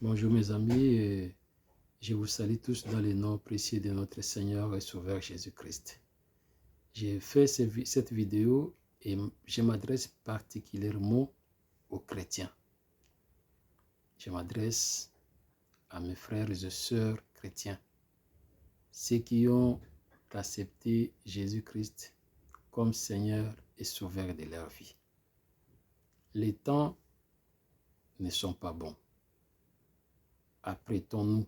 Bonjour mes amis, et je vous salue tous dans le nom précieux de notre Seigneur et Sauveur Jésus-Christ. J'ai fait cette vidéo et je m'adresse particulièrement aux chrétiens. Je m'adresse à mes frères et sœurs chrétiens, ceux qui ont accepté Jésus-Christ comme Seigneur et Sauveur de leur vie. Les temps ne sont pas bons. Apprêtons-nous.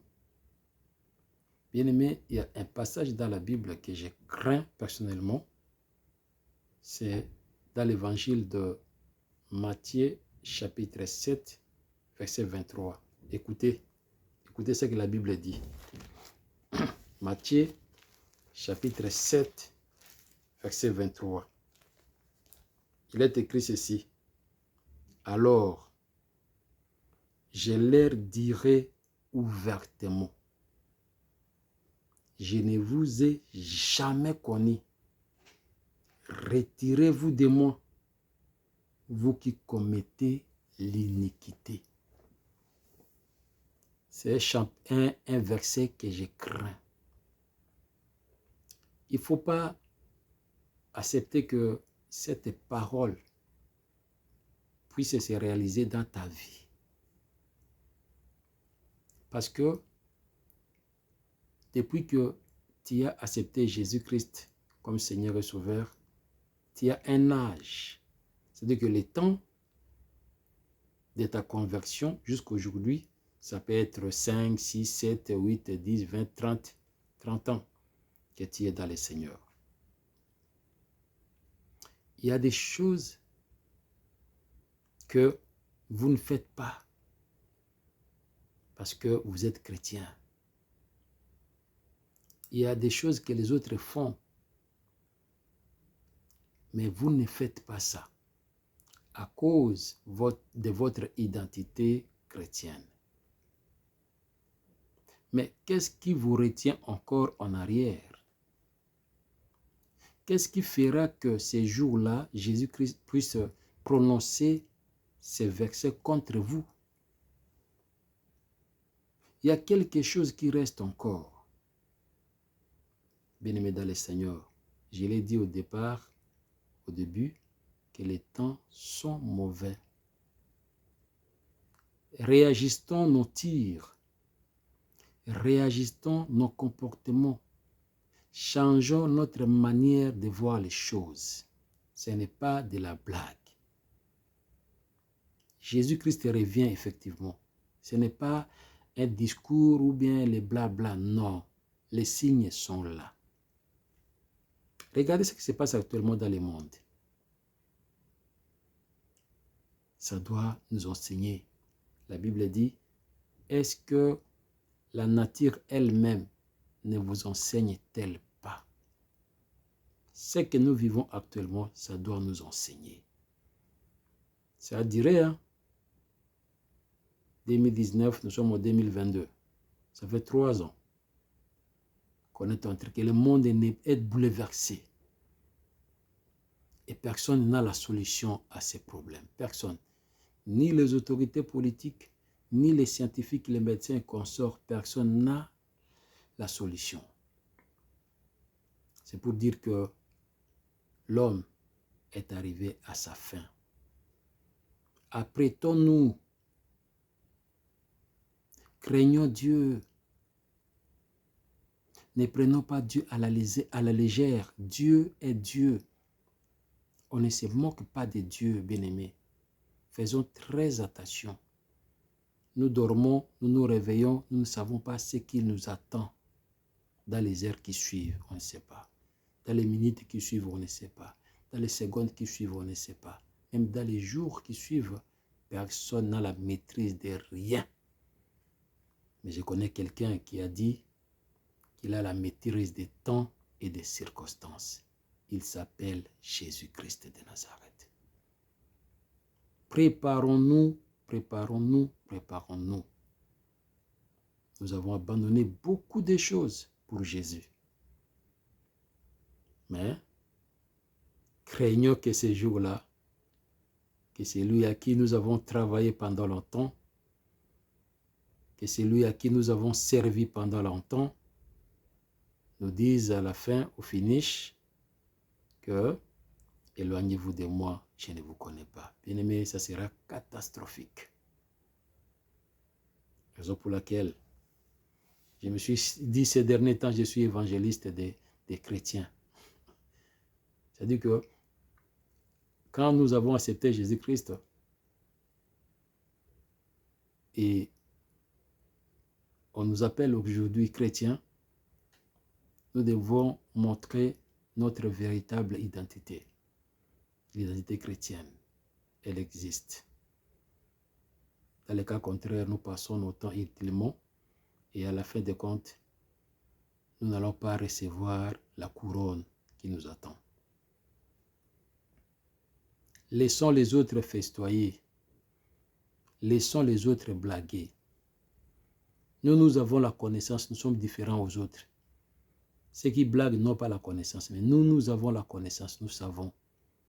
Bien-aimés, il y a un passage dans la Bible que je crains personnellement. C'est dans l'évangile de Matthieu, chapitre 7, verset 23. Écoutez ce que la Bible dit. Matthieu, chapitre 7, verset 23. Il est écrit ceci. Alors, je leur dirai ouvertement, je ne vous ai jamais connu. Retirez-vous de moi, vous qui commettez l'iniquité. C'est un verset que je crains. Il ne faut pas accepter que cette parole puisse se réaliser dans ta vie. Parce que depuis que tu as accepté Jésus-Christ comme Seigneur et Sauveur, tu as un âge. C'est-à-dire que le temps de ta conversion jusqu'à aujourd'hui, ça peut être 5, 6, 7, 8, 10, 20, 30 ans que tu es dans le Seigneur. Il y a des choses que vous ne faites pas parce que vous êtes chrétien. Il y a des choses que les autres font, mais vous ne faites pas ça à cause de votre identité chrétienne. Mais qu'est-ce qui vous retient encore en arrière? Qu'est-ce qui fera que ces jours-là, Jésus-Christ puisse prononcer ces versets contre vous? Il y a quelque chose qui reste encore. Bien-aimés dans le Seigneur, je l'ai dit au début, que les temps sont mauvais. Réajustons nos tirs, réajustons nos comportements, changeons notre manière de voir les choses. Ce n'est pas de la blague. Jésus-Christ revient effectivement. Ce n'est pas un discours ou bien les blabla, non. Les signes sont là. Regardez ce qui se passe actuellement dans le monde. Ça doit nous enseigner. La Bible dit, est-ce que la nature elle-même ne vous enseigne-t-elle pas? Ce que nous vivons actuellement, ça doit nous enseigner. Ça dirait, 2019, nous sommes en 2022. Ça fait 3 ans qu'on est en train que le monde est bouleversé. Et personne n'a la solution à ces problèmes. Personne. Ni les autorités politiques, ni les scientifiques, les médecins et consorts, personne n'a la solution. C'est pour dire que l'homme est arrivé à sa fin. Apprêtons-nous. Craignons Dieu. Ne prenons pas Dieu à la légère. Dieu est Dieu. On ne se moque pas de Dieu, bien-aimés. Faisons très attention. Nous dormons, nous nous réveillons, nous ne savons pas ce qui nous attend. Dans les heures qui suivent, on ne sait pas. Dans les minutes qui suivent, on ne sait pas. Dans les secondes qui suivent, on ne sait pas. Même dans les jours qui suivent, personne n'a la maîtrise de rien. Mais je connais quelqu'un qui a dit qu'il a la maîtrise des temps et des circonstances. Il s'appelle Jésus-Christ de Nazareth. Préparons-nous, préparons-nous, préparons-nous. Nous avons abandonné beaucoup de choses pour Jésus. Mais craignons que ces jours-là, que celui à qui nous avons travaillé pendant longtemps, que celui à qui nous avons servi pendant longtemps nous dise à la fin, au finish, que éloignez-vous de moi, je ne vous connais pas. Bien-aimé, ça sera catastrophique. Raison pour laquelle je me suis dit ces derniers temps, je suis évangéliste des chrétiens. C'est-à-dire que quand nous avons accepté Jésus-Christ et on nous appelle aujourd'hui chrétiens, nous devons montrer notre véritable identité. L'identité chrétienne, elle existe. Dans le cas contraire, nous passons notre temps inutilement et à la fin des comptes, nous n'allons pas recevoir la couronne qui nous attend. Laissons les autres festoyer. Laissons les autres blaguer. Nous avons la connaissance, nous sommes différents aux autres. Ceux qui blaguent n'ont pas la connaissance, mais nous avons la connaissance, nous savons